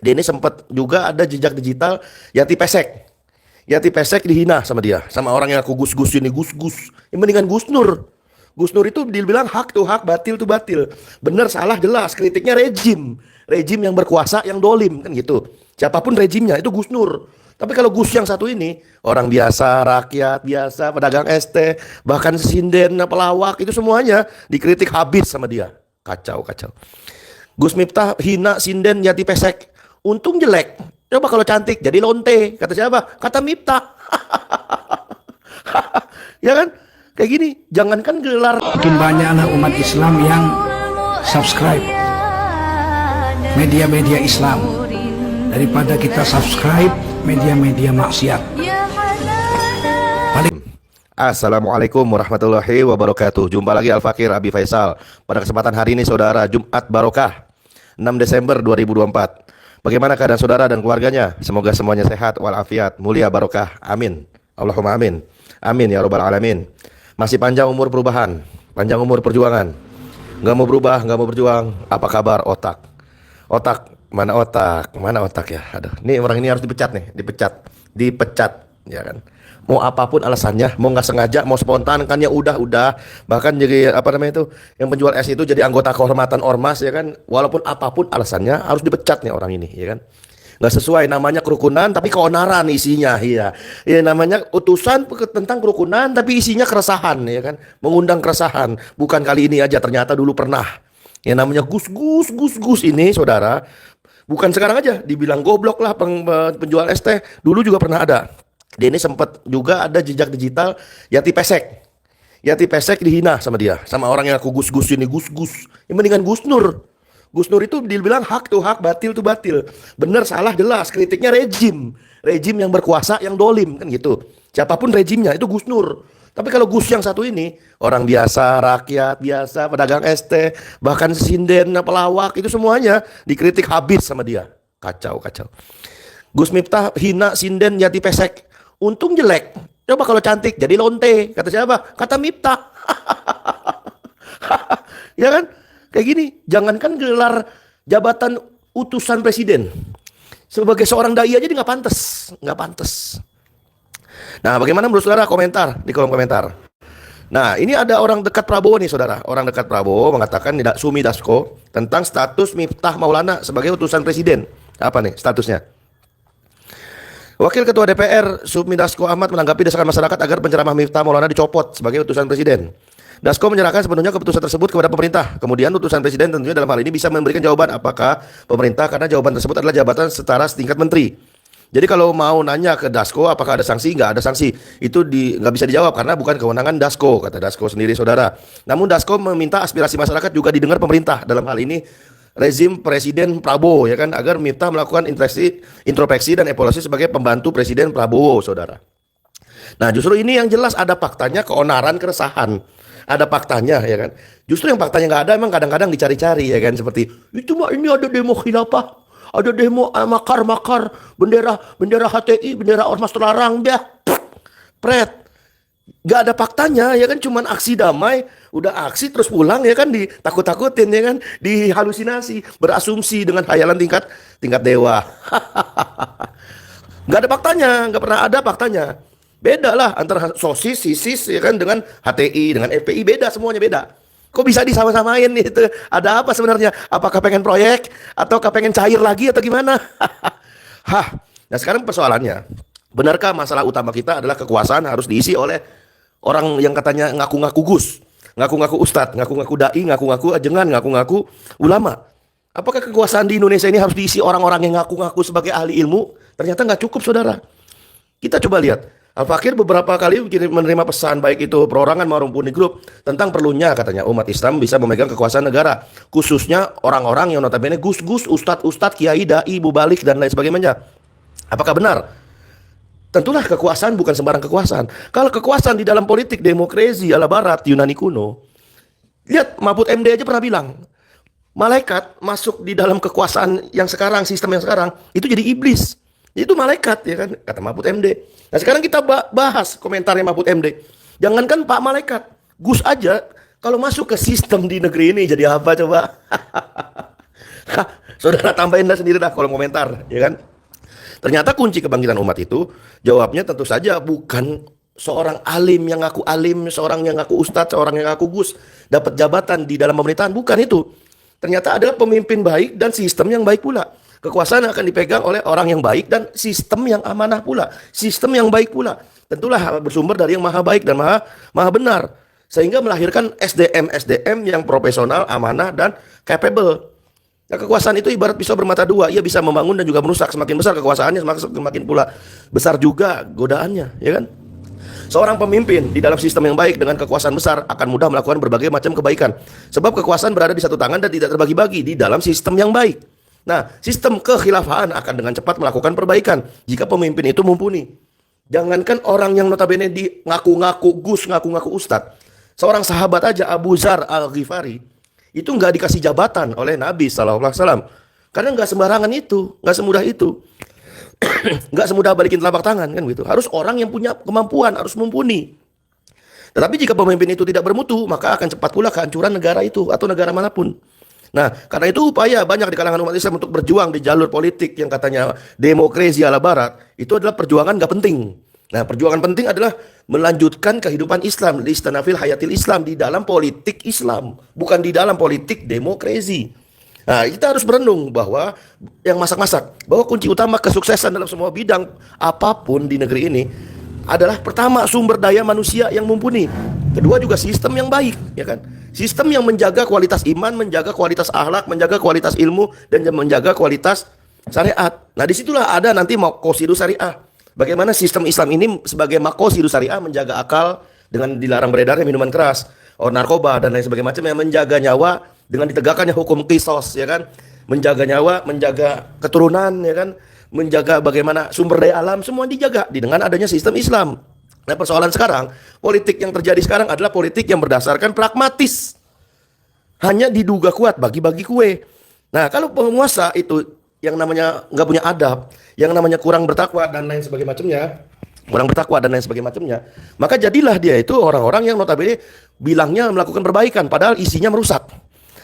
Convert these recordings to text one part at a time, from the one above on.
Dia ini sempat juga ada jejak digital Yati Pesek. Yati Pesek dihina sama dia, sama orang yang aku gus-gus ini, gus-gus. Yang mendingan Gus Nur. Gus Nur itu dibilang hak tuh hak, batil tuh batil. Bener salah jelas, kritiknya rejim. Rejim yang berkuasa, yang dolim, kan gitu. Siapapun rejimnya, itu Gus Nur. Tapi kalau Gus yang satu ini, orang biasa, rakyat biasa, pedagang es teh, bahkan sinden, pelawak, itu semuanya dikritik habis sama dia. Kacau, kacau. Gus Miftah hina sinden Yati Pesek. Untung jelek. Coba kalau cantik jadi lonte. Kata siapa? Kata Miftah. Ya kan? Kayak gini. Jangankan gelar. Makin banyak anak umat Islam yang subscribe media-media Islam daripada kita subscribe media-media maksiat. Assalamualaikum warahmatullahi wabarakatuh. Jumpa lagi Al-Fakir Abi Faisal. Pada kesempatan hari ini saudara, Jumat Barokah 6 Desember 2024. Bagaimana keadaan saudara dan keluarganya? Semoga semuanya sehat walafiat, mulia barokah. Amin. Allahumma amin. Amin ya rabbal alamin. Masih panjang umur perubahan, panjang umur perjuangan. Nggak mau berubah, nggak mau berjuang. Apa kabar otak? Otak, mana otak? Mana otak ya? Aduh, ini orang ini harus dipecat nih, dipecat, ya kan? Mau apapun alasannya, mau nggak sengaja, mau spontan, kan ya udah. Bahkan jadi apa namanya itu, yang penjual es itu jadi anggota kehormatan ormas, ya kan? Walaupun apapun alasannya harus dipecat nih orang ini, ya kan? Nggak sesuai, namanya kerukunan tapi keonaran isinya, ya namanya utusan tentang kerukunan tapi isinya keresahan, ya kan? Mengundang keresahan. Bukan kali ini aja, ternyata dulu pernah. Yang namanya Gus ini saudara, bukan sekarang aja dibilang goblok lah penjual es teh, dulu juga pernah ada. Dia ini sempat juga ada jejak digital Yati Pesek. Yati Pesek dihina sama dia, sama orang yang aku gus-gus ini, gus-gus. Yang mendingan Gus Nur. Gus Nur itu dibilang hak tuh hak, batil tuh batil. Bener salah jelas, kritiknya rejim. Rejim yang berkuasa, yang dolim, kan gitu. Siapapun rejimnya, itu Gus Nur. Tapi kalau Gus yang satu ini, orang biasa, rakyat biasa, pedagang es teh, bahkan sinden, pelawak, itu semuanya dikritik habis sama dia. Kacau, kacau. Gus Miftah hina sinden Yati Pesek. Untung jelek. Coba kalau cantik jadi lonte. Kata siapa? Kata Miftah. Ya kan? Kayak gini. Jangankan gelar jabatan utusan presiden, sebagai seorang dai aja dia nggak pantas. Nggak pantas. Nah, bagaimana menurut saudara? Komentar di kolom komentar. Nah, ini ada orang dekat Prabowo nih saudara. Orang dekat Prabowo mengatakan tidak Sumi Dasko tentang status Miftah Maulana sebagai utusan presiden. Apa nih statusnya? Wakil Ketua DPR Sumi Dasko Ahmad menanggapi desakan masyarakat agar penceramah Miftah Maulana dicopot sebagai utusan presiden. Dasko menyerahkan sepenuhnya keputusan tersebut kepada pemerintah. Kemudian utusan presiden tentunya dalam hal ini bisa memberikan jawaban apakah pemerintah, karena jawaban tersebut adalah jabatan setara setingkat menteri. Jadi kalau mau nanya ke Dasko apakah ada sanksi, nggak ada sanksi. Itu nggak bisa dijawab karena bukan kewenangan Dasko, kata Dasko sendiri saudara. Namun Dasko meminta aspirasi masyarakat juga didengar pemerintah. Dalam hal ini rezim Presiden Prabowo, ya kan, agar Miftah melakukan introspeksi dan evaluasi sebagai pembantu Presiden Prabowo, saudara. Nah, justru ini yang jelas ada faktanya, keonaran, keresahan. Ada faktanya, ya kan. Justru yang faktanya nggak ada, emang kadang-kadang dicari-cari, ya kan, seperti itu mah ini ada demo khilafah, ada demo makar-makar, bendera HTI, bendera ormas terlarang, dah, pret. Gak ada faktanya, ya kan, cuman aksi damai, udah aksi terus pulang, ya kan, ditakut-takutin, ya kan, dihalusinasi, berasumsi dengan khayalan tingkat dewa. Gak ada faktanya, gak pernah ada faktanya. Beda lah antara sosis, sisis, ya kan, dengan HTI, dengan FPI, beda, semuanya beda. Kok bisa disama-samain itu? Ada apa sebenarnya? Apakah pengen proyek ataukah pengen cair lagi atau gimana? Hah. Nah, sekarang persoalannya, benarkah masalah utama kita adalah kekuasaan harus diisi oleh orang yang katanya ngaku-ngaku Gus, ngaku-ngaku Ustadz, ngaku-ngaku Dai, ngaku-ngaku ajengan, ngaku-ngaku ulama? Apakah kekuasaan di Indonesia ini harus diisi orang-orang yang ngaku-ngaku sebagai ahli ilmu? Ternyata nggak cukup, saudara. Kita coba lihat. Al-Fakir beberapa kali menerima pesan, baik itu perorangan maupun di grup, tentang perlunya katanya umat Islam bisa memegang kekuasaan negara, khususnya orang-orang yang notabene Gus-Gus, Ustadz, Kiai, Dai, Mubalik, dan lain sebagainya. Apakah benar? Tentulah kekuasaan bukan sembarang kekuasaan. Kalau kekuasaan di dalam politik demokrasi ala barat Yunani kuno, lihat Mahfud MD aja pernah bilang, malaikat masuk di dalam kekuasaan yang sekarang, sistem yang sekarang, itu jadi iblis. Itu malaikat, ya kan, kata Mahfud MD. Nah, sekarang kita bahas komentarnya Mahfud MD. Jangankan Pak Malaikat, Gus aja kalau masuk ke sistem di negeri ini jadi apa coba? Hah, saudara tambahin dah sendiri dah kolom komentar, ya kan? Ternyata kunci kebangkitan umat itu, jawabnya tentu saja bukan seorang alim, seorang yang ngaku ustadz, seorang yang ngaku gus, dapat jabatan di dalam pemerintahan, bukan itu. Ternyata adalah pemimpin baik dan sistem yang baik pula. Kekuasaan akan dipegang oleh orang yang baik dan sistem yang amanah pula, sistem yang baik pula. Tentulah bersumber dari yang maha baik dan maha benar, sehingga melahirkan SDM yang profesional, amanah dan capable. Nah, kekuasaan itu ibarat pisau bermata dua, ia bisa membangun dan juga merusak. Semakin besar kekuasaannya, semakin pula besar juga godaannya, ya kan? Seorang pemimpin di dalam sistem yang baik dengan kekuasaan besar akan mudah melakukan berbagai macam kebaikan. Sebab kekuasaan berada di satu tangan dan tidak terbagi-bagi di dalam sistem yang baik. Nah, sistem kekhilafahan akan dengan cepat melakukan perbaikan jika pemimpin itu mumpuni. Jangankan orang yang notabene di ngaku-ngaku gus, ngaku-ngaku ustadz. Seorang sahabat aja, Abu Zar Al-Ghifari, itu nggak dikasih jabatan oleh Nabi SAW. Karena nggak sembarangan itu, nggak semudah itu. Nggak semudah balikin telapak tangan kan gitu. Harus orang yang punya kemampuan, harus mumpuni. Tetapi jika pemimpin itu tidak bermutu, maka akan cepat pula kehancuran negara itu atau negara manapun. Nah, karena itu upaya banyak di kalangan umat Islam untuk berjuang di jalur politik yang katanya demokrasi ala barat, itu adalah perjuangan nggak penting. Nah, perjuangan penting adalah melanjutkan kehidupan Islam, istanafil hayatil Islam, di dalam politik Islam, bukan di dalam politik demokrasi. Nah, kita harus berenung bahwa yang masak-masak, bahwa kunci utama kesuksesan dalam semua bidang apapun di negeri ini adalah pertama sumber daya manusia yang mumpuni, kedua juga sistem yang baik, ya kan? Sistem yang menjaga kualitas iman, menjaga kualitas akhlak, menjaga kualitas ilmu, dan menjaga kualitas syariat. Nah, disitulah ada nanti maqasidus syariah. Bagaimana sistem Islam ini sebagai maqasidus syariah menjaga akal dengan dilarang beredarnya minuman keras, narkoba dan lain sebagainya, macam yang menjaga nyawa dengan ditegakkannya hukum qisas, ya kan? Menjaga nyawa, menjaga keturunan, ya kan? Menjaga bagaimana sumber daya alam, semua dijaga dengan adanya sistem Islam. Nah, persoalan sekarang, politik yang terjadi sekarang adalah politik yang berdasarkan pragmatis. Hanya diduga kuat, bagi-bagi kue. Nah, kalau penguasa itu yang namanya nggak punya adab, yang namanya kurang bertakwa dan lain sebagainya macamnya, maka jadilah dia itu orang-orang yang notabene bilangnya melakukan perbaikan, padahal isinya merusak.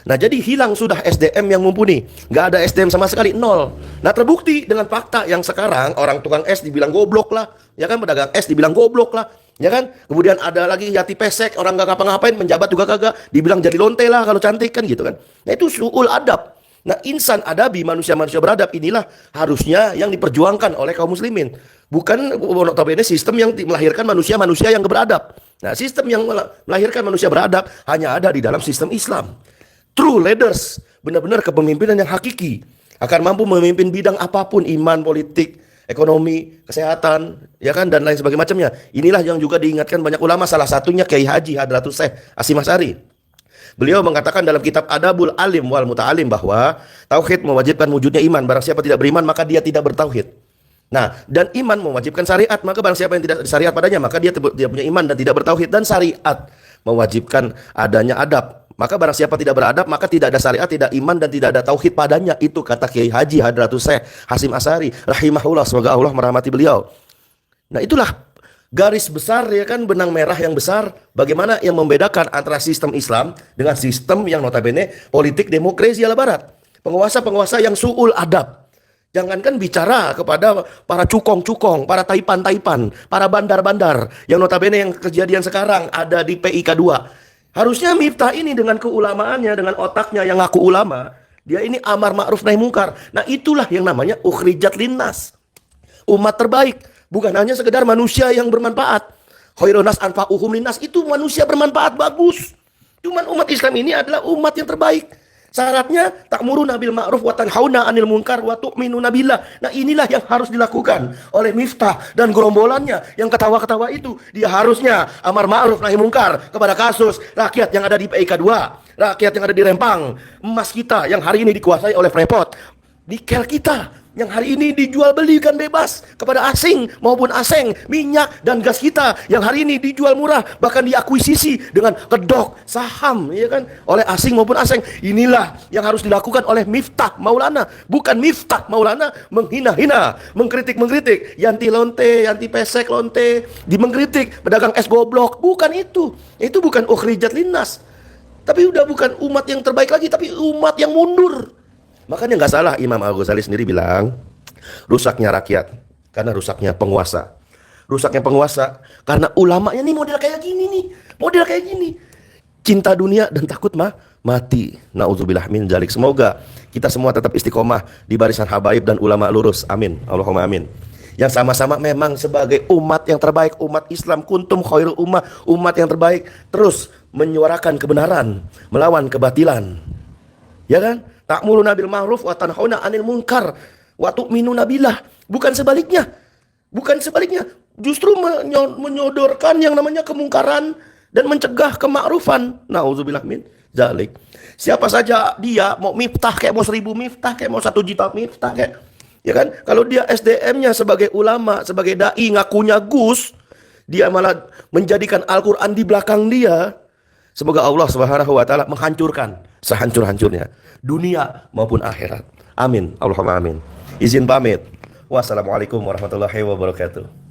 Nah, jadi hilang sudah SDM yang mumpuni. Nggak ada SDM sama sekali, nol. Nah, terbukti dengan fakta yang sekarang orang tukang es dibilang goblok lah, ya kan, pedagang es dibilang goblok lah, ya kan. Kemudian ada lagi yati pesek, orang nggak ngapa-ngapain, menjabat juga kagak, dibilang jadi lonte lah kalau cantik kan gitu kan. Nah, itu suul adab. Nah, insan adabi, manusia-manusia beradab, inilah harusnya yang diperjuangkan oleh kaum muslimin. Bukan notabene sistem yang melahirkan manusia-manusia yang beradab. Nah, sistem yang melahirkan manusia beradab hanya ada di dalam sistem Islam. True leaders, benar-benar kepemimpinan yang hakiki, akan mampu memimpin bidang apapun, iman, politik, ekonomi, kesehatan, ya kan, dan lain sebagainya macamnya. Inilah yang juga diingatkan banyak ulama, salah satunya Kiai Haji Hadratus Syekh Hasyim Asy'ari. Beliau mengatakan dalam kitab Adabul Alim wal Muta'alim bahwa tauhid mewajibkan wujudnya iman. Barang siapa tidak beriman, maka dia tidak bertauhid. Nah, dan iman mewajibkan syariat, maka barang siapa yang tidak syariat padanya, maka dia tidak punya iman dan tidak bertauhid. Dan syariat mewajibkan adanya adab. Maka barang siapa tidak beradab, maka tidak ada syariat, tidak iman, dan tidak ada tauhid padanya. Itu kata Kiai Haji Hadratus Syekh Hasyim Asy'ari rahimahullah, semoga Allah merahmati beliau. Nah, itulah garis besar, ya kan, benang merah yang besar, bagaimana yang membedakan antara sistem Islam dengan sistem yang notabene politik demokrasi ala barat. Penguasa-penguasa yang su'ul adab. Jangankan bicara kepada para cukong-cukong, para taipan-taipan, para bandar-bandar yang notabene yang kejadian sekarang ada di PIK 2. Harusnya Miftah ini dengan keulamaannya, dengan otaknya yang ngaku ulama, dia ini amar ma'ruf nahi mungkar. Nah, itulah yang namanya ukhrijat linnas. Umat terbaik, bukan hanya sekedar manusia yang bermanfaat. Khairun nas anfa'uhum linnas, itu manusia bermanfaat, bagus. Cuman umat Islam ini adalah umat yang terbaik. Syaratnya ta'muruna bil ma'ruf wa tanhauna 'anil munkar wa tu'minuna billah. Nah, inilah yang harus dilakukan oleh Miftah dan gerombolannya yang ketawa-ketawa itu. Dia harusnya amar ma'ruf nahi munkar kepada kasus rakyat yang ada di PIK 2, rakyat yang ada di Rempang, emas kita yang hari ini dikuasai oleh Freeport, nikel kita yang hari ini dijual belikan bebas kepada asing maupun asing, minyak dan gas kita yang hari ini dijual murah, bahkan diakuisisi dengan kedok saham, ya kan, oleh asing maupun asing. Inilah yang harus dilakukan oleh Miftah Maulana, bukan Miftah Maulana menghina-hina, mengkritik-mengkritik, yanti lonte, yanti pesek lonte, mengkritik pedagang es goblok. Bukan itu. Itu bukan ukhrijat linnas. Tapi udah bukan umat yang terbaik lagi, tapi umat yang mundur. Makanya nggak salah Imam Al-Ghazali sendiri bilang, rusaknya rakyat karena rusaknya penguasa. Rusaknya penguasa karena ulamanya nih model kayak gini nih. Model kayak gini. Cinta dunia dan takut mati. Nauzubillah min dzalik. Semoga kita semua tetap istiqomah di barisan habaib dan ulama lurus. Amin. Allahumma amin. Yang sama-sama memang sebagai umat yang terbaik, umat Islam, kuntum khairul ummah, umat yang terbaik, terus menyuarakan kebenaran, melawan kebatilan. Ya kan? Ta'muruna bil ma'ruf wa tanhauna 'anil munkar wa tu'minuna billah. Bukan sebaliknya. Bukan sebaliknya. Justru menyodorkan yang namanya kemungkaran dan mencegah kemakrufan. Nauzubillah min dzalik. Siapa saja dia, mau miftah kayak mau 1000 miftah kayak mau 1 juta miftah kayak, ya kan? Kalau dia SDM-nya sebagai ulama, sebagai dai, ngakunya Gus, dia malah menjadikan Al-Qur'an di belakang dia. Semoga Allah Subhanahu wa taala menghancurkan sehancur-hancurnya dunia maupun akhirat. Amin. Allahumma amin. Izin pamit. Wassalamualaikum warahmatullahi wabarakatuh.